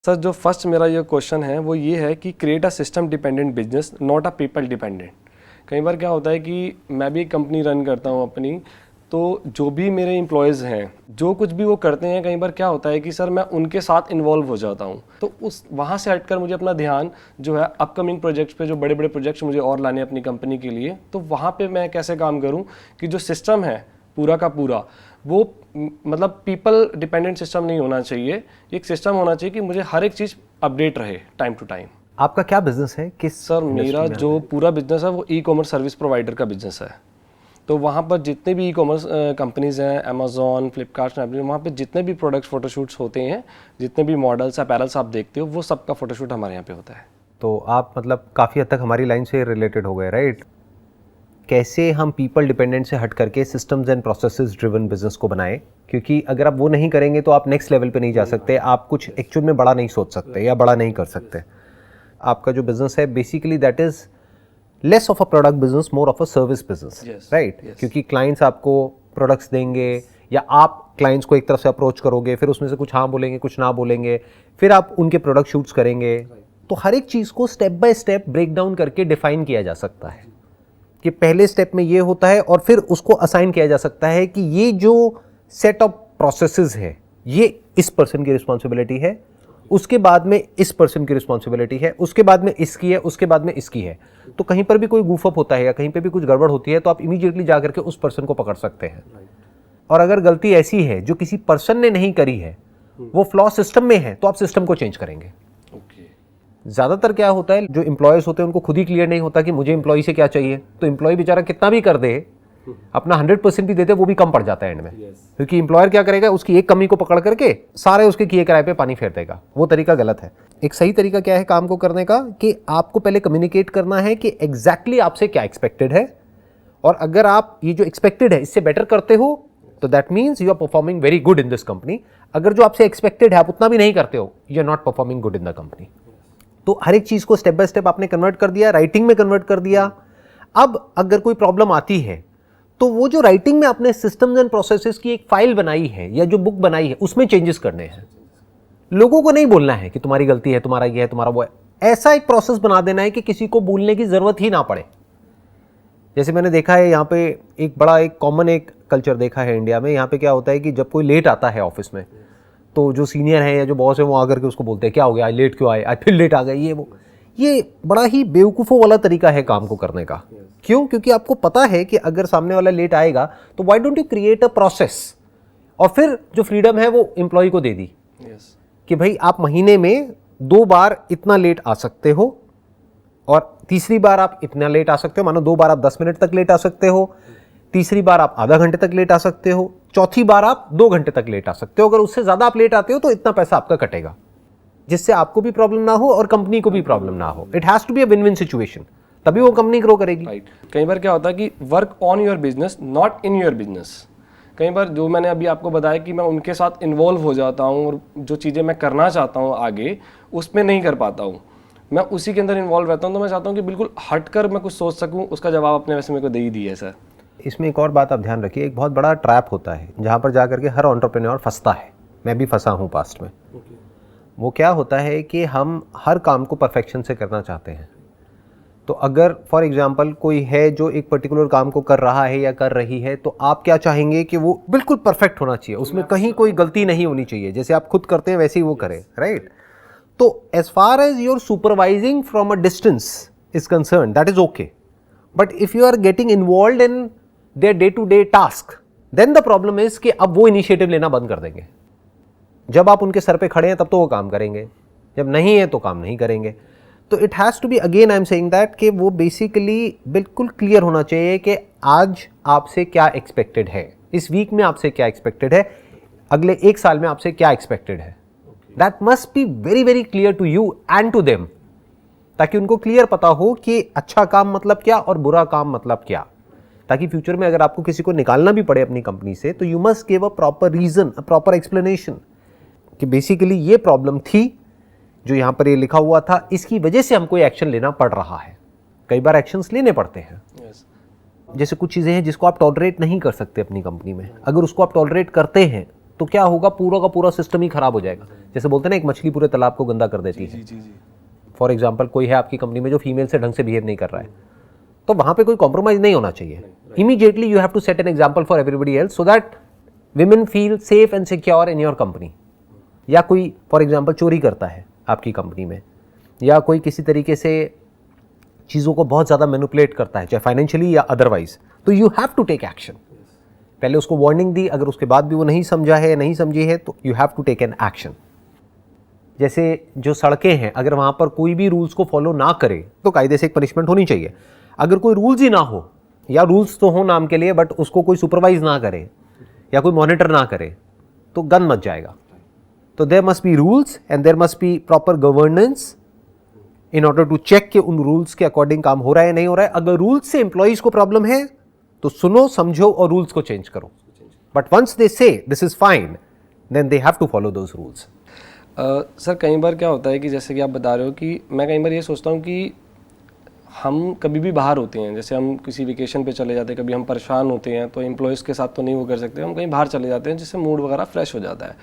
Sir जो first मेरा ये क्वेश्चन है वो ये है कि create a system dependent business not a people dependent. कई बार क्या होता है कि मैं भी एक कंपनी रन करता हूँ अपनी, तो जो भी मेरे एम्प्लॉयज़ हैं जो कुछ भी वो करते हैं, कई बार क्या होता है कि सर मैं उनके साथ इन्वॉल्व हो जाता हूँ। तो उस वहाँ से हटकर मुझे अपना ध्यान जो है अपकमिंग प्रोजेक्ट्स पे, जो बड़े बड़े प्रोजेक्ट्स मुझे और लाने अपनी कंपनी के लिए, तो वहाँ पे मैं कैसे काम करूँ कि जो सिस्टम है पूरा का पूरा वो मतलब पीपल डिपेंडेंट सिस्टम नहीं होना चाहिए। एक सिस्टम होना चाहिए कि मुझे हर एक चीज़ अपडेट रहे टाइम टू टाइम। आपका क्या बिजनेस है? किस सर मेरा जो पूरा बिजनेस है वो ई कॉमर्स सर्विस प्रोवाइडर का बिजनेस है। तो वहाँ पर जितने भी ई कॉमर्स कंपनीज़ हैं, अमेजोन, फ्लिपकार्ट, स्नैपडील, वहाँ पे जितने भी प्रोडक्ट्स फोटोशूट्स होते हैं, जितने भी मॉडल्स अपैरल्स आप देखते हो, वो सबका फोटोशूट हमारे यहाँ पे होता है। तो आप मतलब काफ़ी हद तक हमारी लाइन से रिलेटेड हो गए, राइट? कैसे हम पीपल डिपेंडेंट से हट करके systems and processes driven business को बनाएं, क्योंकि अगर आप वो नहीं करेंगे तो आप नेक्स्ट लेवल पे नहीं जा सकते, आप कुछ एक्चुअल में बड़ा नहीं सोच सकते या बड़ा नहीं कर सकते। आपका जो बिजनेस है basically that is less of a product business, more of a service business, right? क्योंकि क्लाइंट्स आपको प्रोडक्ट्स देंगे या आप क्लाइंट्स को एक तरफ से अप्रोच करोगे, फिर उसमें से कुछ हाँ बोलेंगे, कुछ ना बोलेंगे, फिर आप उनके प्रोडक्ट शूट्स करेंगे। तो हर एक चीज़ को step by step break down करके डिफाइन किया जा सकता है कि पहले स्टेप में ये होता है, और फिर उसको असाइन किया जा सकता है कि ये जो सेट ऑफ प्रोसेसेस है ये इस पर्सन की रिस्पॉन्सिबिलिटी है, उसके बाद में इस पर्सन की रिस्पॉन्सिबिलिटी है, उसके बाद में इसकी है, उसके बाद में इसकी है। तो कहीं पर भी कोई गूफअप होता है या कहीं पर भी कुछ गड़बड़ होती है तो आप इमीडिएटली जा करके उस पर्सन को पकड़ सकते हैं। और अगर गलती ऐसी है जो किसी पर्सन ने नहीं करी है, वो फ्लॉ सिस्टम में है, तो आप सिस्टम को चेंज करेंगे। ज़्यादातर क्या होता है, जो एम्प्लॉयज़ होते हैं उनको खुद ही क्लियर नहीं होता कि मुझे एम्प्लॉय से क्या चाहिए, तो एम्प्लॉय बेचारा कितना भी कर दे, अपना 100% भी देते, वो भी कम पड़ जाता है एंड में। क्योंकि एम्प्लॉयर क्या करेगा, उसकी एक कमी को पकड़ करके सारे उसके किए किराए पे पानी फेर देगा। वो तरीका गलत है। एक सही तरीका क्या है काम को करने का, कि आपको पहले कम्युनिकेट करना है कि एग्जैक्टली आपसे क्या एक्सपेक्टेड है, और अगर आप ये जो एक्सपेक्टेड है इससे बेटर करते हो तो that means you are performing very good in this company. अगर जो आपसे एक्सपेक्टेड है आप उतना भी नहीं करते हो, you are not performing good in the company. तो हर एक चीज़ को स्टेप बाय स्टेप आपने कन्वर्ट कर दिया, राइटिंग में कन्वर्ट कर दिया। अब अगर कोई प्रॉब्लम आती है तो वो जो राइटिंग में आपने सिस्टम्स एंड प्रोसेसेस की एक फाइल बनाई है या जो बुक बनाई है उसमें चेंजेस करने हैं। लोगों को नहीं बोलना है कि तुम्हारी गलती है, तुम्हारा ये है, तुम्हारा वो है। ऐसा एक प्रोसेस बना देना है कि किसी को बोलने की जरूरत ही ना पड़े। जैसे मैंने देखा है यहाँ पे एक बड़ा एक कॉमन एक कल्चर देखा है इंडिया में। यहाँ पे क्या होता है कि जब कोई लेट आता है ऑफिस में, तो जो सीनियर है या जो बॉस है वो आकर के उसको बोलते हैं क्या हो गया, आज लेट क्यों आए, आज फिर लेट आ गए, ये वो। ये बड़ा ही बेवकूफ़ों वाला तरीका है काम को करने का। क्यों? क्योंकि आपको पता है कि अगर सामने वाला लेट आएगा तो why don't you create a process, और फिर जो फ्रीडम है वो एम्प्लॉय को दे दी कि भाई आप महीने में 2 बार इतना लेट आ सकते हो, और तीसरी बार आप इतना लेट आ सकते हो। मानो 2 बार आप 10 मिनट तक लेट आ सकते हो, तीसरी बार आप आधा घंटे तक लेट आ सकते हो, चौथी बार आप 2 घंटे तक लेट आ सकते हो। अगर उससे ज़्यादा आप लेट आते हो तो इतना पैसा आपका कटेगा, जिससे आपको भी प्रॉब्लम ना हो और कंपनी को भी प्रॉब्लम ना हो। It has to be a win win situation, तभी वो कंपनी ग्रो करेगी। राइट। कई बार क्या होता है कि work on your business not in your business. कई बार जो मैंने अभी आपको बताया कि मैं उनके साथ इन्वॉल्व हो जाता हूँ और जो चीज़ें मैं करना चाहता हूँ आगे उसमें नहीं कर पाता हूँ, मैं उसी के अंदर इन्वॉल्व रहता हूँ। तो मैं चाहता हूँ कि बिल्कुल हट कर मैं कुछ सोच सकूँ। उसका जवाब अपने वैसे मेरे को दे ही दिया है सर। इसमें एक और बात आप ध्यान रखिए, एक बहुत बड़ा ट्रैप होता है जहाँ पर जा करके हर एंटरप्रेन्योर फंसता है। मैं भी फंसा हूँ पास्ट में। वो क्या होता है कि हम हर काम को परफेक्शन से करना चाहते हैं। तो अगर फॉर एग्जांपल कोई है जो एक पर्टिकुलर काम को कर रहा है या कर रही है, तो आप क्या चाहेंगे कि वो बिल्कुल परफेक्ट होना चाहिए, उसमें कहीं कोई गलती नहीं होनी चाहिए, जैसे आप खुद करते हैं वैसे ही वो करे, राइट? तो as far as your supervising from a distance is concern, that is okay. But if you are getting involve in their day to day task, then the problem is कि अब वो इनिशिएटिव लेना बंद कर देंगे। जब आप उनके सर पे खड़े हैं तब तो वो काम करेंगे, जब नहीं है तो काम नहीं करेंगे। तो it has to be, again I am saying that, कि वो बेसिकली बिल्कुल क्लियर होना चाहिए कि आज आपसे क्या एक्सपेक्टेड है, इस वीक में आपसे क्या एक्सपेक्टेड है, अगले 1 साल में आपसे क्या एक्सपेक्टेड है। That must be very very clear to you and to them, ताकि उनको क्लियर पता हो कि अच्छा काम मतलब क्या और बुरा काम मतलब क्या। ताकि फ्यूचर में अगर आपको किसी को निकालना भी पड़े अपनी कंपनी से, तो you must give a proper reason, a proper explanation कि बेसिकली ये प्रॉब्लम थी जो यहाँ पर ये लिखा हुआ था, इसकी वजह से हमको ये एक्शन लेना पड़ रहा है। कई बार एक्शंस लेने पड़ते हैं। जैसे कुछ चीज़ें हैं जिसको आप टॉलरेट नहीं कर सकते अपनी कंपनी में, अगर उसको आप टॉलरेट करते हैं तो क्या होगा, पूरा का पूरा सिस्टम ही खराब हो जाएगा। जैसे बोलते हैं ना, एक मछली पूरे तालाब को गंदा कर देती है। फॉर एग्जाम्पल, कोई है आपकी कंपनी में जो फीमेल से ढंग से बिहेव नहीं कर रहा है, तो वहां पे कोई कॉम्प्रोमाइज नहीं होना चाहिए। Immediately you have to set an example for everybody else so that women feel safe and secure in your company. या कोई फॉर एग्जाम्पल चोरी करता है आपकी कंपनी में, या कोई किसी तरीके से चीज़ों को बहुत ज़्यादा मैनिपुलेट करता है, चाहे फाइनेंशियली या अदरवाइज, तो you have to take action. पहले उसको वार्निंग दी, अगर उसके बाद भी वो नहीं समझा है, नहीं समझी है, तो you have to take an action. जैसे जो सड़कें हैं, अगर वहाँ पर कोई भी रूल्स को फॉलो ना करे तो कायदे से एक पनिशमेंट होनी चाहिए। अगर कोई रूल्स ही ना हो, या रूल्स तो हो नाम के लिए बट उसको कोई सुपरवाइज ना करे या कोई मॉनिटर ना करे, तो गन मच जाएगा। तो there must be rules and there must be proper governance in order to check कि उन रूल्स के अकॉर्डिंग काम हो रहा है नहीं हो रहा है। अगर रूल्स से एम्प्लॉइज को प्रॉब्लम है तो सुनो, समझो और रूल्स को चेंज करो। But once they say this is fine, then they have to follow those rules. Sir कई बार क्या होता है कि जैसे कि आप बता रहे हो कि मैं कई बार ये सोचता हूँ कि हम कभी भी बाहर होते हैं, जैसे हम किसी वेकेशन पे चले जाते हैं, कभी हम परेशान होते हैं तो एम्प्लॉयज़ के साथ तो नहीं वो कर सकते, हम कहीं बाहर चले जाते हैं जिससे मूड वगैरह फ्रेश हो जाता है।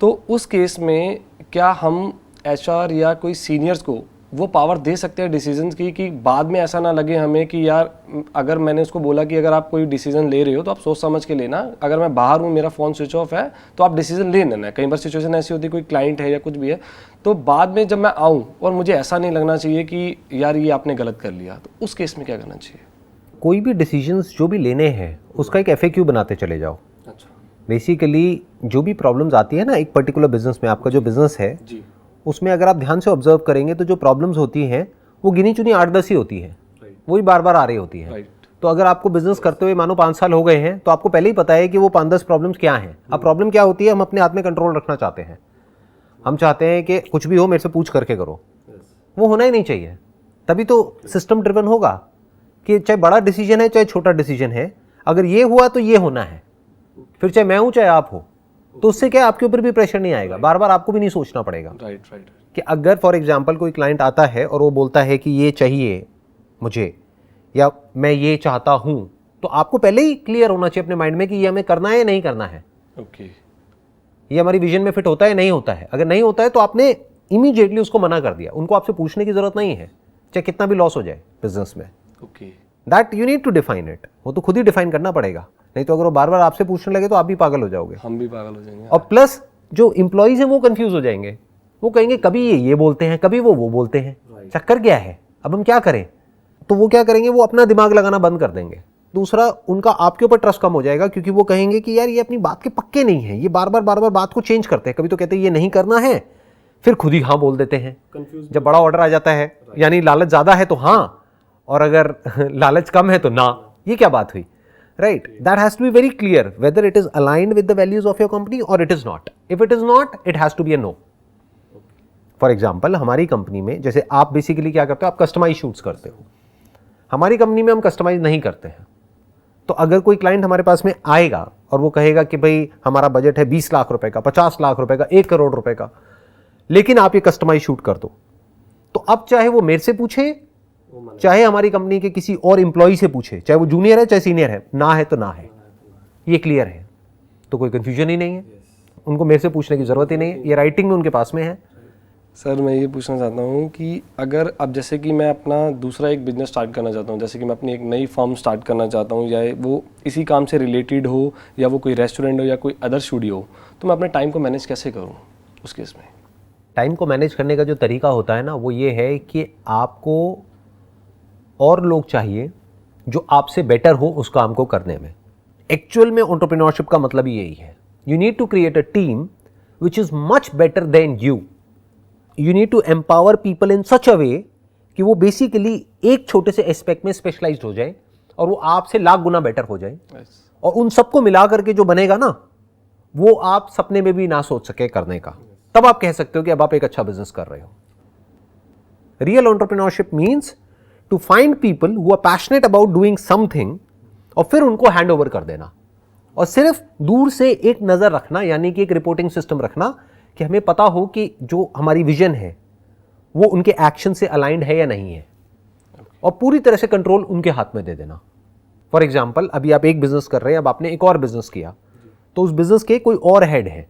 तो उस केस में क्या हम एचआर या कोई सीनियर्स को वो पावर दे सकते हैं डिसीजंस की, कि बाद में ऐसा ना लगे हमें कि यार अगर मैंने उसको बोला कि अगर आप कोई डिसीजन ले रहे हो तो आप सोच समझ के लेना, अगर मैं बाहर हूँ, मेरा फ़ोन स्विच ऑफ है, तो आप डिसीजन ले लेना। कई बार सिचुएशन ऐसी होती है, कोई क्लाइंट है या कुछ भी है, तो बाद में जब मैं आऊँ और मुझे ऐसा नहीं लगना चाहिए कि यार ये आपने गलत कर लिया, तो उस केस में क्या करना चाहिए? कोई भी डिसीजंस जो भी लेने हैं उसका एक FAQ बनाते चले जाओ। अच्छा, बेसिकली जो भी प्रॉब्लम्स आती है ना एक पर्टिकुलर बिजनेस में, आपका जो बिजनेस है जी, उसमें अगर आप ध्यान से ऑब्जर्व करेंगे तो जो प्रॉब्लम्स होती हैं वो गिनी चुनी 8-10 ही होती है, वही बार बार आ रही होती है। तो अगर आपको बिजनेस करते हुए मानो 5 साल हो गए हैं तो आपको पहले ही पता है कि वो 5-10 प्रॉब्लम्स क्या हैं। अब प्रॉब्लम क्या होती है, हम अपने हाथ में कंट्रोल रखना चाहते हैं। हम चाहते हैं कि कुछ भी हो मेरे से पूछ करके करो, वो होना ही नहीं चाहिए। तभी तो सिस्टम ड्रिवन होगा कि चाहे बड़ा डिसीजन है चाहे छोटा डिसीजन है, अगर ये हुआ तो ये होना है, फिर चाहे मैं हूँ चाहे आप हो, तो उससे क्या आपके ऊपर भी प्रेशर नहीं आएगा, बार बार आपको भी नहीं सोचना पड़ेगा। राइट। कि अगर फॉर एग्जांपल कोई क्लाइंट आता है और वो बोलता है कि ये चाहिए मुझे या मैं ये चाहता हूँ, तो आपको पहले ही क्लियर होना चाहिए अपने माइंड में कि ये हमें करना है या नहीं करना है, ओके, ये हमारी विजन में फिट होता है नहीं होता है। अगर नहीं होता है तो आपने इमीडिएटली उसको मना कर दिया, उनको आपसे पूछने की जरूरत नहीं है, चाहे कितना भी लॉस हो जाए बिजनेस में। Okay, that you need to define it, वो तो खुद ही डिफाइन करना पड़ेगा, नहीं तो अगर वो बार बार आपसे पूछने लगे तो आप भी पागल हो जाओगे, हम भी पागल हो जाएंगे। और प्लस जो इंप्लॉइज हैं वो कंफ्यूज हो जाएंगे, वो कहेंगे कभी ये बोलते हैं कभी वो बोलते हैं, चक्कर क्या है, अब हम क्या करें। तो वो क्या करेंगे, वो अपना दिमाग लगाना बंद कर देंगे। दूसरा, उनका आपके ऊपर ट्रस्ट कम हो जाएगा क्योंकि वो कहेंगे कि यार ये अपनी बात के पक्के नहीं है, ये बार बार बात को चेंज करते हैं, कभी तो कहते हैं ये नहीं करना है, फिर खुद ही हाँ बोल देते हैं। जब बड़ा ऑर्डर आ जाता है, यानी लालच ज्यादा है तो हाँ, और अगर लालच कम है तो ना, ये क्या बात हुई, right? That has to be very clear whether it is aligned with the values of your company or it is not. If it is not, it has to be a no. For example, हमारी company में जैसे आप basically क्या करते हो, आप customise shoots करते हो, हमारी कंपनी में हम कस्टमाइज नहीं करते हैं। तो अगर कोई क्लाइंट हमारे पास में आएगा और वो कहेगा कि भाई हमारा बजट है 20 लाख रुपए का, 50 लाख रुपए का, 1 करोड़ रुपए का, लेकिन आप ये कस्टमाइज शूट कर दो, तो अब चाहे वो मेरे से पूछे, चाहे हमारी कंपनी के किसी और एम्प्लॉय से पूछे, चाहे वो जूनियर है चाहे सीनियर है, ना है तो ना है, ये क्लियर है, तो कोई कंफ्यूजन ही नहीं है, उनको मेरे से पूछने की जरूरत ही नहीं है, ये राइटिंग में उनके पास में है। सर मैं ये पूछना चाहता हूँ कि अगर अब जैसे कि मैं अपना दूसरा एक बिजनेस स्टार्ट करना चाहता हूँ, जैसे कि मैं अपनी एक नई फर्म स्टार्ट करना चाहता हूँ, या वो इसी काम से रिलेटेड हो या वो कोई रेस्टोरेंट हो या कोई अदर स्टूडियो हो, तो मैं अपने टाइम को मैनेज कैसे करूँ उस केस में? टाइम को मैनेज करने का जो तरीका होता है ना, वो ये है कि आपको और लोग चाहिए जो आपसे बेटर हो उस काम को करने में। एक्चुअल में एंटरप्रेन्योरशिप का मतलब ही यही है। You need to create a team which is much better than you. You need to empower people in such a way कि वो बेसिकली एक छोटे से एस्पेक्ट में स्पेशलाइज्ड हो जाए और वो आपसे लाख गुना बेटर हो जाए, और उन सबको मिला करके जो बनेगा ना, वो आप सपने में भी ना सोच सके करने का, तब आप कह सकते हो कि अब आप एक अच्छा बिजनेस कर रहे हो। Real entrepreneurship means to find people who are passionate about doing something और फिर उनको हैंड ओवर कर देना, और सिर्फ दूर से एक नजर रखना, यानी कि एक रिपोर्टिंग सिस्टम रखना कि हमें पता हो कि जो हमारी विजन है वो उनके एक्शन से अलाइंड है या नहीं है, और पूरी तरह से कंट्रोल उनके हाथ में दे देना। फॉर एग्जाम्पल, अभी आप एक बिजनेस कर रहे हैं, अब आपने एक और बिजनेस किया, तो उस बिजनेस के कोई और हेड है।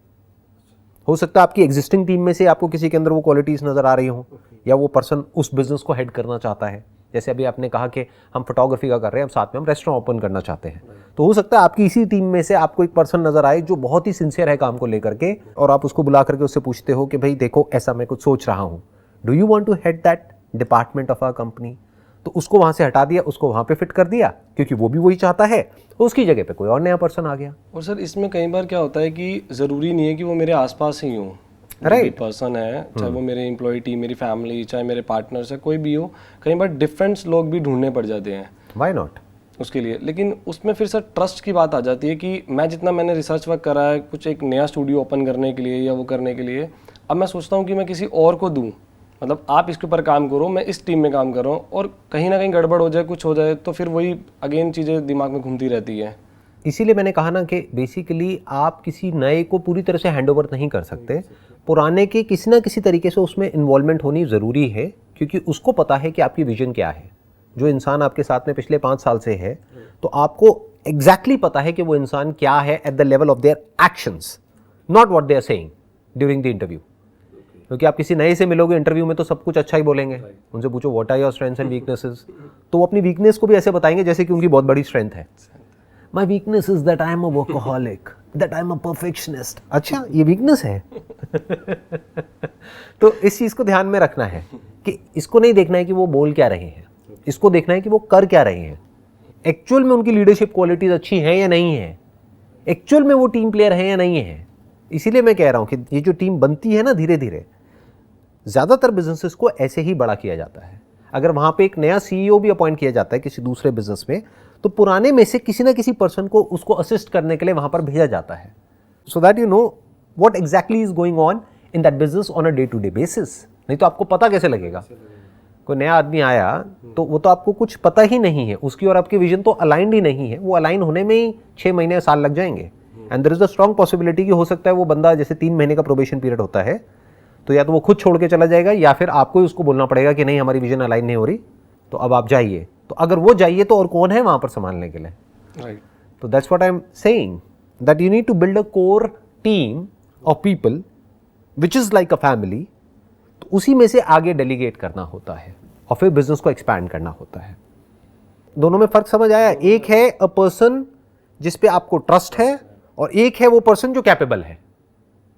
हो सकता है आपकी एग्जिस्टिंग टीम में से आपको किसी के अंदर वो क्वालिटीज़ नज़र आ रही हों, या वो पर्सन उस बिज़नेस को हेड करना चाहता है। जैसे अभी आपने कहा कि हम फोटोग्राफी का कर रहे हैं, अब साथ में हम रेस्टोरेंट ओपन करना चाहते हैं, तो हो सकता है आपकी इसी टीम में से आपको एक पर्सन नज़र आए जो बहुत ही सिंसियर है काम को लेकर के, और आप उसको बुला करके उससे पूछते हो कि भाई देखो ऐसा मैं कुछ सोच रहा हूँ, do you want to head that department of our company. तो उसको वहाँ से हटा दिया, उसको वहाँ पे फिट कर दिया, क्योंकि वो भी वही चाहता है, तो उसकी जगह पे कोई और नया पर्सन आ गया। और सर इसमें कई बार क्या होता है कि ज़रूरी नहीं है कि वो मेरे आसपास ही हो, Right. पर्सन है, चाहे वो मेरे एम्प्लॉय टीम, मेरी फैमिली, चाहे मेरे पार्टनर्स है, कोई भी हो, कई बार डिफरेंट लोग भी ढूंढने पड़ जाते हैं व्हाई नॉट उसके लिए। लेकिन उसमें फिर सर ट्रस्ट की बात आ जाती है कि मैंने रिसर्च वर्क करा है कुछ एक नया स्टूडियो ओपन करने के लिए या वो करने के लिए, अब मैं सोचता हूँ कि मैं किसी और को दूँ, मतलब आप इसके ऊपर काम करो, मैं इस टीम में काम कर रहा हूँ, और कहीं ना कहीं गड़बड़ हो जाए, कुछ हो जाए, तो फिर वही अगेन चीज़ें दिमाग में घूमती रहती है। इसीलिए मैंने कहा ना कि बेसिकली आप किसी नए को पूरी तरह से हैंडओवर नहीं कर सकते, पुराने के किसी ना किसी तरीके से उसमें इन्वॉल्वमेंट होनी ज़रूरी है, क्योंकि उसको पता है कि आपकी विजन क्या है। जो इंसान आपके साथ में पिछले 5 साल से है, तो आपको एग्जैक्टली पता है कि वो इंसान क्या है at the level of their actions, not what they are saying during the interview. क्योंकि आप किसी नए से मिलोगे इंटरव्यू में तो सब कुछ अच्छा ही बोलेंगे, उनसे पूछो what are your strengths and weaknesses, तो वो अपनी वीकनेस को भी ऐसे बताएंगे जैसे कि उनकी बहुत बड़ी स्ट्रेंथ है। My weakness is that I am a workaholic, that I am a perfectionist. अच्छा, ये वीकनेस है। तो इस चीज़ को ध्यान में रखना है कि इसको नहीं देखना है कि वो बोल क्या रहे हैं, इसको देखना है कि वो कर क्या रहे हैं, एक्चुअल में उनकी लीडरशिप क्वालिटीज अच्छी हैं या नहीं है, एक्चुअल में वो टीम प्लेयर हैं या नहीं है। इसीलिए मैं कह रहा हूँ कि ये जो टीम बनती है ना धीरे धीरे, ज़्यादातर बिजनेसेस को ऐसे ही बड़ा किया जाता है। अगर वहाँ पे एक नया सीईओ भी अपॉइंट किया जाता है किसी दूसरे बिजनेस में, तो पुराने में से किसी ना किसी पर्सन को उसको असिस्ट करने के लिए वहाँ पर भेजा जाता है, so that you know what exactly is going on in that business on a day to day basis. नहीं तो आपको पता कैसे लगेगा? कोई नया आदमी आया तो वो तो आपको कुछ पता ही नहीं है, उसकी और आपकी विजन तो अलाइंड ही नहीं है, वो अलाइन होने में ही 6 महीने साल लग जाएंगे। And there is a strong possibility कि हो सकता है वो बंदा, जैसे 3 महीने का प्रोबेशन पीरियड होता है, तो या तो वो खुद छोड़ के चला जाएगा या फिर आपको ही उसको बोलना पड़ेगा कि नहीं हमारी विजन अलाइन नहीं हो रही, तो अब आप जाइए। तो अगर वो जाइए तो और कौन है वहाँ पर संभालने के लिए? राइट। तो that's what I am saying, that you need to build a core team of people which is like a family. तो उसी में से आगे डेलीगेट करना होता है और फिर बिजनेस को एक्सपैंड करना होता है। दोनों में फ़र्क समझ आया? एक है अ पर्सन जिस पे आपको ट्रस्ट है, और एक है वो पर्सन जो कैपेबल है।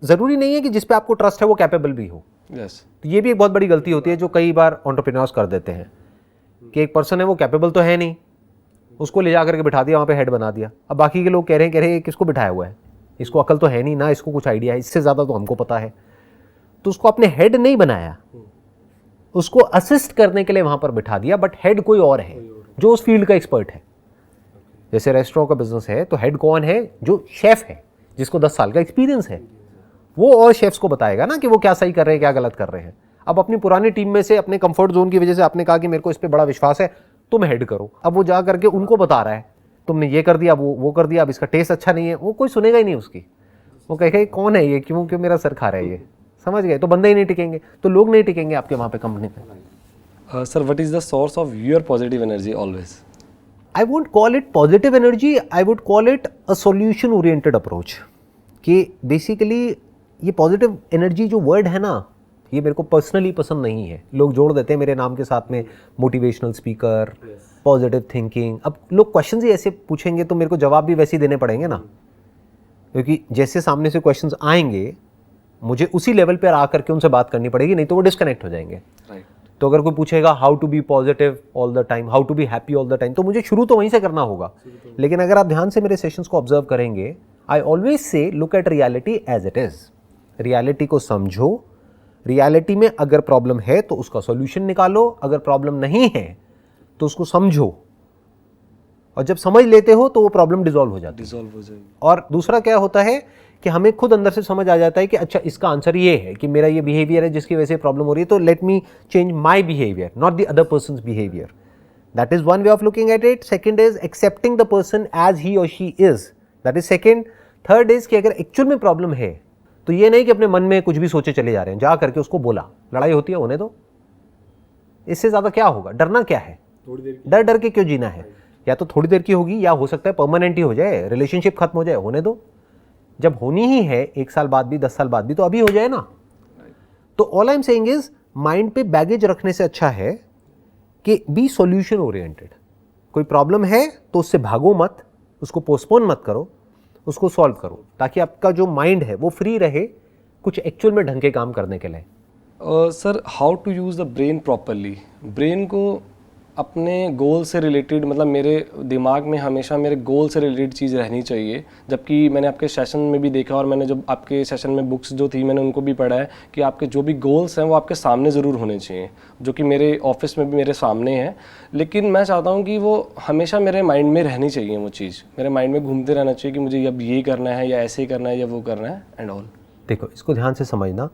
ज़रूरी नहीं है कि जिस पे आपको ट्रस्ट है वो कैपेबल भी हो। यस। तो ये भी एक बहुत बड़ी गलती होती है जो कई बार एंटरप्रेन्योर्स कर देते हैं कि एक पर्सन है वो कैपेबल तो है नहीं, उसको ले जा करके बिठा दिया वहाँ पे, हेड बना दिया। अब बाकी के लोग कह रहे हैं किसको बिठाया हुआ है, इसको अकल तो है नहीं ना, इसको कुछ आइडिया है, इससे ज़्यादा तो हमको पता है। तो उसको अपने हेड नहीं बनाया, उसको असिस्ट करने के लिए वहाँ पर बिठा दिया, बट हेड कोई और है जो उस फील्ड का एक्सपर्ट है। जैसे रेस्टोरेंट का बिजनेस है तो हेड कौन है? जो शेफ़ है, जिसको 10 साल का एक्सपीरियंस है, वो और शेफ्स को बताएगा ना कि वो क्या सही कर रहे हैं, क्या गलत कर रहे हैं। अब अपनी पुरानी टीम में से अपने कंफर्ट जोन की वजह से आपने कहा कि मेरे को इस पे बड़ा विश्वास है, तुम हेड करो। अब वो जा करके उनको बता रहा है तुमने ये कर दिया, वो कर दिया, अब इसका टेस्ट अच्छा नहीं है, वो कोई सुनेगा ही नहीं उसकी। वो कहेगा कौन है ये, क्यों क्यों मेरा सर खा रहा है ये, समझ गए? तो बंदे ही नहीं टिकेंगे, तो लोग नहीं टिकेंगे आपके वहाँ पे कंपनी पे। Sir what is the source of your positive energy always? I won't call it positive energy, I would call it a solution oriented approach. कि बेसिकली ये पॉजिटिव एनर्जी जो वर्ड है ना, ये मेरे को पर्सनली पसंद नहीं है। लोग जोड़ देते हैं मेरे नाम के साथ में मोटिवेशनल स्पीकर, पॉजिटिव थिंकिंग। अब लोग क्वेश्चंस ही ऐसे पूछेंगे तो मेरे को जवाब भी वैसे ही देने पड़ेंगे ना, क्योंकि जैसे सामने से क्वेश्चंस आएंगे मुझे उसी लेवल पर आकर के उनसे बात करनी पड़ेगी, नहीं तो वो डिस्कनेक्ट हो जाएंगे। राइट। तो अगर कोई पूछेगा how to be positive all the time, how to be happy all the time, तो मुझे शुरू तो वहीं से करना होगा। लेकिन अगर आप ध्यान से मेरे सेशंस को ऑब्जर्व करेंगे, I always say look at reality as it is. Reality को समझो, रियलिटी में अगर प्रॉब्लम है तो उसका सॉल्यूशन निकालो, अगर प्रॉब्लम नहीं है तो उसको समझो, और जब समझ लेते हो तो वो प्रॉब्लम डिसॉल्व हो जाती है। और दूसरा क्या होता है कि हमें खुद अंदर से समझ आ जाता है कि अच्छा इसका आंसर ये है कि मेरा ये बिहेवियर है जिसकी वजह से प्रॉब्लम हो रही है, तो let me change my behaviour, not the other person's behaviour. That is one way of looking at it. Second is accepting the person as he और she is, that is second. Third is कि अगर actual में problem है तो ये नहीं कि अपने मन में कुछ भी सोचे चले जा रहे हैं, जा करके उसको बोला, लड़ाई होती है होने दो, इससे ज्यादा क्या होगा? डरना क्या है? डर डर के क्यों जीना है? या तो थोड़ी देर की होगी या हो सकता है परमानेंट ही हो जाए, रिलेशनशिप खत्म हो जाए, होने दो। जब होनी ही है 1 साल बाद भी 10 साल बाद भी, तो अभी हो जाए ना। तो all I am saying is mind पे बैगेज रखने से अच्छा है कि बी सॉल्यूशन ओरिएंटेड। कोई प्रॉब्लम है तो उससे भागो मत, उसको पोस्टपोन मत करो, उसको सॉल्व करो, ताकि आपका जो माइंड है वो फ्री रहे कुछ एक्चुअल में ढंग के काम करने के लिए। Sir, how to use the brain properly? Brain को अपने गोल से रिलेटेड, मतलब मेरे दिमाग में हमेशा मेरे गोल से रिलेटेड चीज़ रहनी चाहिए। जबकि मैंने आपके सेशन में भी देखा और मैंने जब आपके सेशन में बुक्स जो थी मैंने उनको भी पढ़ा है कि आपके जो भी गोल्स हैं वो आपके सामने ज़रूर होने चाहिए, जो कि मेरे ऑफिस में भी मेरे सामने हैं। लेकिन मैं चाहता हूँ कि वो हमेशा मेरे माइंड में रहनी चाहिए, वो चीज़ मेरे माइंड में घूमते रहना चाहिए कि मुझे अब ये करना है या ऐसे करना है या वो करना है एंड ऑल। देखो, इसको ध्यान से समझना।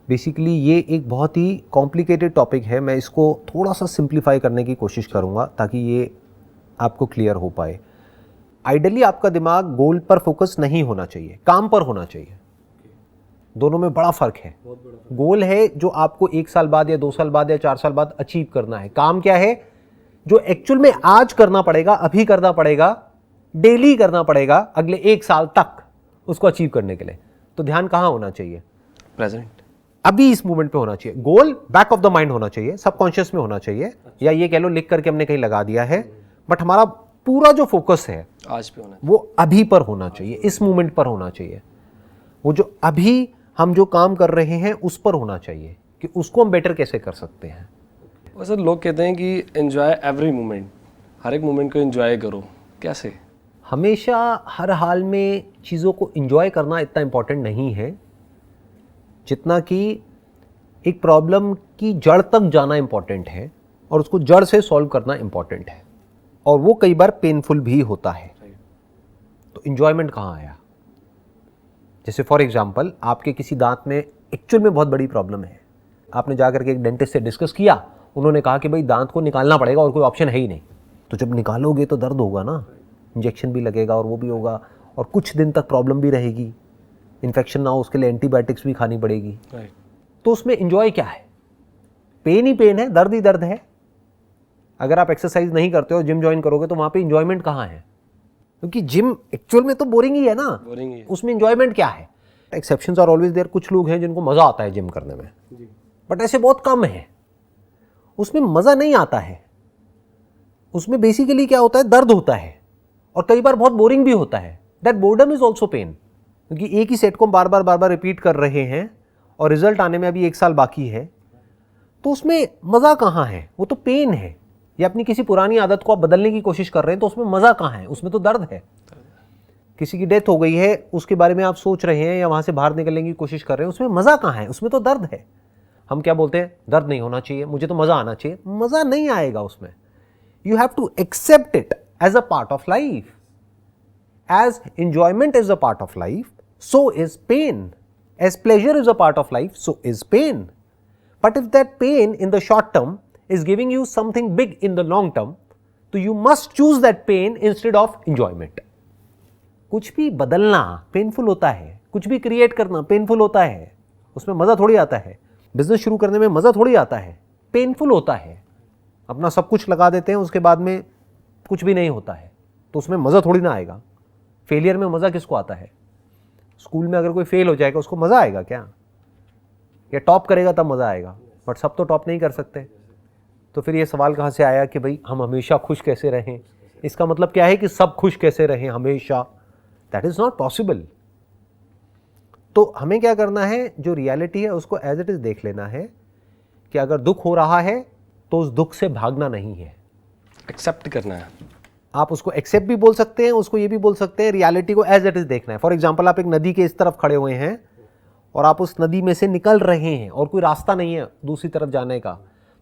बेसिकली ये एक बहुत ही कॉम्प्लिकेटेड टॉपिक है। मैं इसको थोड़ा सा सिंप्लीफाई करने की कोशिश करूँगा ताकि ये आपको क्लियर हो पाए। आइडियली आपका दिमाग गोल पर फोकस नहीं होना चाहिए, काम पर होना चाहिए। दोनों में बड़ा फ़र्क है। गोल है जो आपको 1 साल बाद या 2 साल बाद या 4 साल बाद अचीव करना है। काम क्या है? जो एक्चुअल में आज करना पड़ेगा, अभी करना पड़ेगा, डेली करना पड़ेगा अगले 1 साल तक उसको अचीव करने के लिए। तो ध्यान कहाँ होना चाहिए? प्रेजेंट, अभी इस मोमेंट पे होना चाहिए। गोल बैक ऑफ द माइंड होना चाहिए, सबकॉन्शियस में होना चाहिए, या ये कह लो लिख करके हमने कहीं लगा दिया है, बट हमारा पूरा जो फोकस है आज पे होना वो अभी पर होना चाहिए, इस मोमेंट पर होना चाहिए। वो जो अभी हम जो काम कर रहे हैं उस पर होना चाहिए कि उसको हम बेटर कैसे कर सकते हैं। और सर, लोग कहते हैं कि एंजॉय एवरी मोमेंट, हर एक मोमेंट को एंजॉय करो, कैसे? हमेशा हर हाल में चीज़ों को एंजॉय करना इतना इम्पोर्टेंट नहीं है जितना कि एक प्रॉब्लम की जड़ तक जाना इम्पॉर्टेंट है और उसको जड़ से सॉल्व करना इम्पॉर्टेंट है, और वो कई बार पेनफुल भी होता है। तो एन्जॉयमेंट कहाँ आया? जैसे फॉर एग्जांपल आपके किसी दांत में एक्चुअल में बहुत बड़ी प्रॉब्लम है, आपने जा करके एक डेंटिस्ट से डिस्कस किया, उन्होंने कहा कि भाई दांत को निकालना पड़ेगा और कोई ऑप्शन है ही नहीं। तो जब निकालोगे तो दर्द होगा ना, इंजेक्शन भी लगेगा और वो भी होगा, और कुछ दिन तक प्रॉब्लम भी रहेगी, इन्फेक्शन ना हो उसके लिए एंटीबायोटिक्स भी खानी पड़ेगी। तो उसमें एंजॉय क्या है? पेन ही पेन है, दर्द ही दर्द है। अगर आप एक्सरसाइज नहीं करते हो, जिम ज्वाइन करोगे, तो वहाँ पे एंजॉयमेंट कहाँ है? क्योंकि जिम एक्चुअल में तो बोरिंग ही है ना, बोरिंग ही है। उसमें एंजॉयमेंट क्या है? Exceptions are always there. कुछ लोग हैं जिनको मज़ा आता है जिम करने में, बट ऐसे बहुत कम है। उसमें मज़ा नहीं आता है। उसमें बेसिकली क्या होता है? दर्द होता है, और कई बार बहुत बोरिंग भी होता है। That boredom is also pain, क्योंकि एक ही सेट को हम बार बार रिपीट कर रहे हैं और रिजल्ट आने में अभी 1 साल बाकी है। तो उसमें मज़ा कहाँ है? वो तो पेन है। या अपनी किसी पुरानी आदत को आप बदलने की कोशिश कर रहे हैं, तो उसमें मज़ा कहाँ है? उसमें तो दर्द है। किसी की डेथ हो गई है, उसके बारे में आप सोच रहे हैं या वहाँ से बाहर निकलने की कोशिश कर रहे हैं, उसमें मज़ा कहाँ है? उसमें तो दर्द है। हम क्या बोलते हैं? दर्द नहीं होना चाहिए, मुझे तो मज़ा आना चाहिए। मज़ा नहीं आएगा उसमें। You have to accept it as a part of life. As enjoyment is a part of life, so is pain. As pleasure is a part of life, so is pain. But if that pain in the short term is giving you something big in the long term, so you must choose that pain instead of enjoyment. कुछ भी बदलना painful होता है, कुछ भी create करना painful होता है, उसमें मज़ा थोड़ी आता है। बिजनेस शुरू करने में मज़ा थोड़ी आता है, पेनफुल होता है। अपना सब कुछ लगा देते हैं, उसके बाद में कुछ भी नहीं होता है, तो उसमें मज़ा थोड़ी ना आएगा। फेलियर में मज़ा किसको आता है? स्कूल में अगर कोई फेल हो जाएगा उसको मज़ा आएगा क्या? या टॉप करेगा तब मज़ा आएगा? बट सब तो टॉप नहीं कर सकते। तो फिर ये सवाल कहाँ से आया कि भाई हम हमेशा खुश कैसे रहें? इसका मतलब क्या है कि सब खुश कैसे रहें हमेशा? That is not possible. तो हमें क्या करना है? जो रियलिटी है उसको एज इट इज़ देख लेना है कि अगर दुख हो रहा है तो उस दुख से भागना नहीं है, एक्सेप्ट करना है। आप उसको एक्सेप्ट भी बोल सकते हैं, उसको ये भी बोल सकते हैं, रियलिटी को एज इट इज देखना है। फॉर एग्जाम्पल आप एक नदी के इस तरफ खड़े हुए हैं और आप उस नदी में से निकल रहे हैं और कोई रास्ता नहीं है दूसरी तरफ जाने का,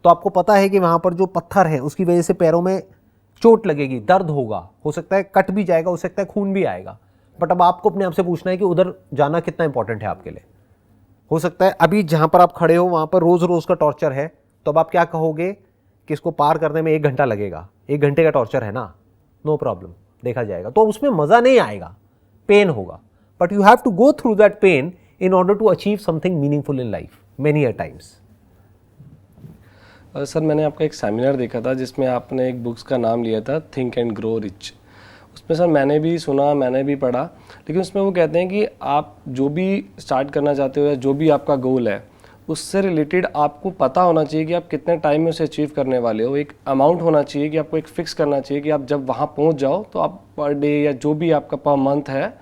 तो आपको पता है कि वहाँ पर जो पत्थर है उसकी वजह से पैरों में चोट लगेगी, दर्द होगा, हो सकता है कट भी जाएगा, हो सकता है खून भी आएगा। बट अब आपको अपने आप से पूछना है कि उधर जाना कितना इंपॉर्टेंट है आपके लिए। हो सकता है अभी जहाँ पर आप खड़े हो वहाँ पर रोज़ रोज़ का टॉर्चर है, तो अब आप क्या कहोगे कि इसको पार करने में 1 घंटा लगेगा, 1 घंटे का टॉर्चर है ना, नो प्रॉब्लम, देखा जाएगा। तो उसमें मज़ा नहीं आएगा, पेन होगा, but you have to go through that pain in order to achieve something meaningful in life many a times. Sir, मैंने आपका एक सेमिनार देखा था जिसमें आपने एक बुक्स का नाम लिया था थिंक एंड ग्रो रिच। उसमें सर मैंने भी सुना, मैंने भी पढ़ा, लेकिन उसमें वो कहते हैं कि आप जो भी स्टार्ट करना चाहते हो या जो भी आपका गोल है उससे रिलेटेड आपको पता होना चाहिए कि आप कितने टाइम में उसे अचीव करने वाले हो। एक अमाउंट होना चाहिए कि आपको एक फ़िक्स करना चाहिए कि आप जब वहाँ पहुँच जाओ तो आप पर डे या जो भी आपका पर मंथ है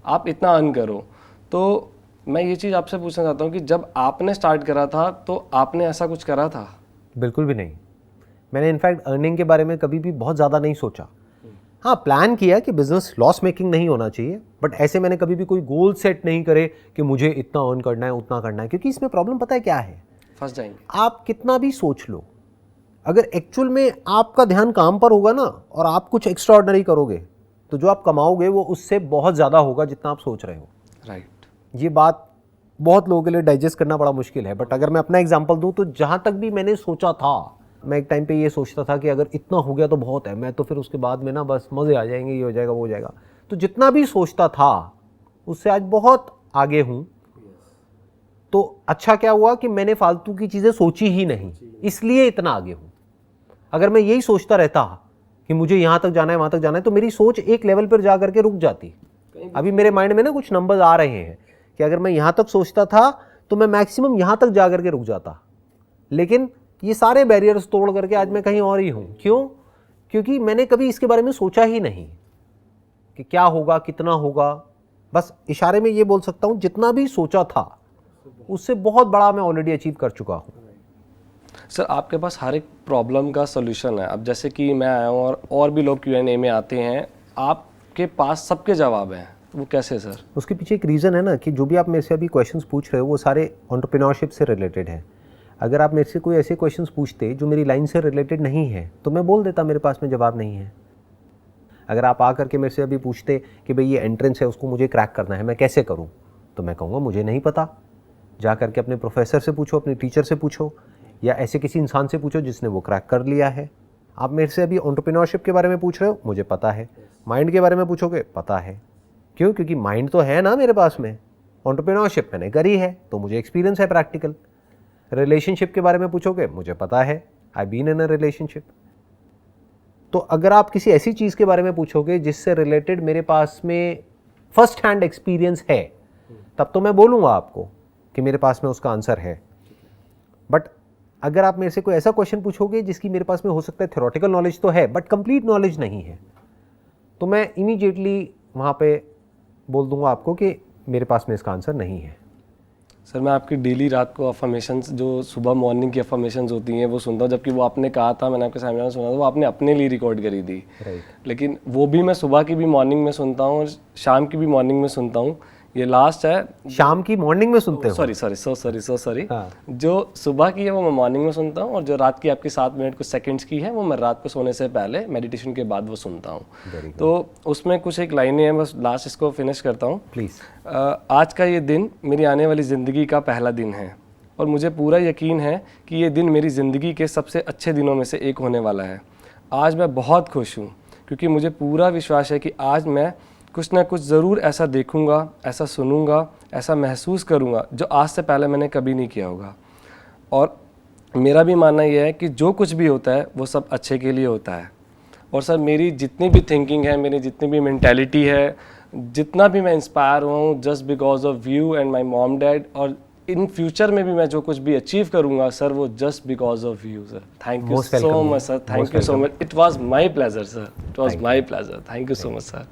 आप इतना अर्न करो। तो मैं ये चीज़ आपसे पूछना चाहता हूँ कि जब आपने स्टार्ट करा था तो आपने ऐसा कुछ करा था? बिल्कुल भी नहीं। मैंने इनफैक्ट अर्निंग के बारे में कभी भी बहुत ज़्यादा नहीं सोचा। हाँ, प्लान किया कि बिजनेस लॉस मेकिंग नहीं होना चाहिए, बट ऐसे मैंने कभी भी कोई गोल सेट नहीं करे कि मुझे इतना अर्न करना है, उतना करना है, क्योंकि इसमें प्रॉब्लम पता है क्या है? फंस जाएंगे। आप कितना भी सोच लो, अगर एक्चुअल में आपका ध्यान काम पर होगा ना और आप कुछ एक्स्ट्रा ऑर्डिनरी करोगे तो जो आप कमाओगे वो उससे बहुत ज़्यादा होगा जितना आप सोच रहे हो। राइट। ये बात बहुत लोगों के लिए डाइजेस्ट करना बड़ा मुश्किल है, बट अगर मैं अपना एग्जांपल दूं तो जहां तक भी मैंने सोचा था, मैं एक टाइम पे ये सोचता था कि अगर इतना हो गया तो बहुत है, मैं तो फिर उसके बाद में ना बस मज़े आ जाएंगे, ये हो जाएगा वो हो जाएगा। तो जितना भी सोचता था उससे आज बहुत आगे हूँ। तो अच्छा क्या हुआ कि मैंने फालतू की चीज़ें सोची ही नहीं, इसलिए इतना आगे हूँ। अगर मैं यही सोचता रहता कि मुझे यहाँ तक जाना है, वहाँ तक जाना है, तो मेरी सोच एक लेवल पर जा करके रुक जाती। अभी मेरे माइंड में ना कुछ नंबर्स आ रहे हैं कि अगर मैं यहाँ तक सोचता था तो मैं मैक्सिमम यहाँ तक जा करके रुक जाता, लेकिन ये सारे बैरियर्स तोड़ करके आज मैं कहीं और ही हूँ। क्यों? क्योंकि मैंने कभी इसके बारे में सोचा ही नहीं कि क्या होगा, कितना होगा। बस इशारे में ये बोल सकता हूँ जितना भी सोचा था उससे बहुत बड़ा मैं ऑलरेडी अचीव कर चुका हूँ। सर आपके पास हर एक प्रॉब्लम का सोल्यूशन है। अब जैसे कि मैं आया हूँ और भी लोग Q&A में आते हैं, आपके पास सबके जवाब हैं, वो कैसे सर? उसके पीछे एक रीज़न है ना कि जो भी आप मेरे से अभी क्वेश्चंस पूछ रहे हो वो सारे एंटरप्रेन्योरशिप से रिलेटेड है। अगर आप मेरे से कोई ऐसे क्वेश्चंस पूछते जो मेरी लाइन से रिलेटेड नहीं है तो मैं बोल देता मेरे पास में जवाब नहीं है। अगर आप आ करके मेरे से अभी पूछते कि भाई ये एंट्रेंस है उसको मुझे क्रैक करना है, मैं कैसे करूँ, तो मैं कहूँगा मुझे नहीं पता। जा करके अपने प्रोफेसर से पूछो, अपने टीचर से पूछो, या ऐसे किसी इंसान से पूछो जिसने वो क्रैक कर लिया है। आप मेरे से अभी एंटरप्रेन्योरशिप के बारे में पूछ रहे हो, मुझे पता है। माइंड के बारे में पूछोगे, पता है। क्यों? क्योंकि माइंड तो है ना मेरे पास में, एंटरप्रेन्योरशिप मैंने करी है तो मुझे एक्सपीरियंस है प्रैक्टिकल। रिलेशनशिप के बारे में पूछोगे, मुझे पता है, I been in a relationship. तो अगर आप किसी ऐसी चीज़ के बारे में पूछोगे जिससे रिलेटेड मेरे पास में फर्स्ट हैंड एक्सपीरियंस है, तब तो मैं बोलूँगा आपको कि मेरे पास में उसका आंसर है। बट अगर आप मेरे से कोई ऐसा क्वेश्चन पूछोगे जिसकी मेरे पास में हो सकता है थ्योरेटिकल नॉलेज तो है बट कंप्लीट नॉलेज नहीं है, तो मैं इमीडिएटली वहाँ पे बोल दूंगा आपको कि मेरे पास में इसका आंसर नहीं है। सर मैं आपकी डेली रात को अफर्मेशंस, जो सुबह मॉर्निंग की अफर्मेशंस होती हैं, वो सुनता हूँ, जबकि वो आपने कहा था, मैंने आपके सामने सुना था, वो आपने अपने लिए रिकॉर्ड करी थी। लेकिन वो भी मैं सुबह की भी मॉर्निंग में सुनता हूँ और शाम की भी मॉर्निंग में सुनता हूँ। ये लास्ट है, शाम की मॉर्निंग में सुनते हो? सॉरी। जो सुबह की है वो मैं मॉर्निंग में सुनता हूँ और जो रात की आपकी 7 मिनट कुछ सेकंड्स की है वो मैं रात को सोने से पहले मेडिटेशन के बाद वो सुनता हूँ। तो उसमें कुछ एक लाइनें हैं, बस लास्ट इसको फिनिश करता हूँ। प्लीज़। आज का ये दिन मेरी आने वाली ज़िंदगी का पहला दिन है और मुझे पूरा यकीन है कि ये दिन मेरी ज़िंदगी के सबसे अच्छे दिनों में से एक होने वाला है। आज मैं बहुत खुश हूँ क्योंकि मुझे पूरा विश्वास है कि आज मैं कुछ ना कुछ ज़रूर ऐसा देखूंगा, ऐसा सुनूंगा, ऐसा महसूस करूंगा जो आज से पहले मैंने कभी नहीं किया होगा। और मेरा भी मानना यह है कि जो कुछ भी होता है वो सब अच्छे के लिए होता है। और सर मेरी जितनी भी थिंकिंग है, मेरी जितनी भी मेंटालिटी है, जितना भी मैं इंस्पायर हुआ हूँ just because of you and my mom dad, और इन फ्यूचर में भी मैं जो कुछ भी अचीव करूंगा सर वो just because of you sir. Thank you so much sir, thank you so much. It was my pleasure sir, it was my pleasure. Thank you so much sir.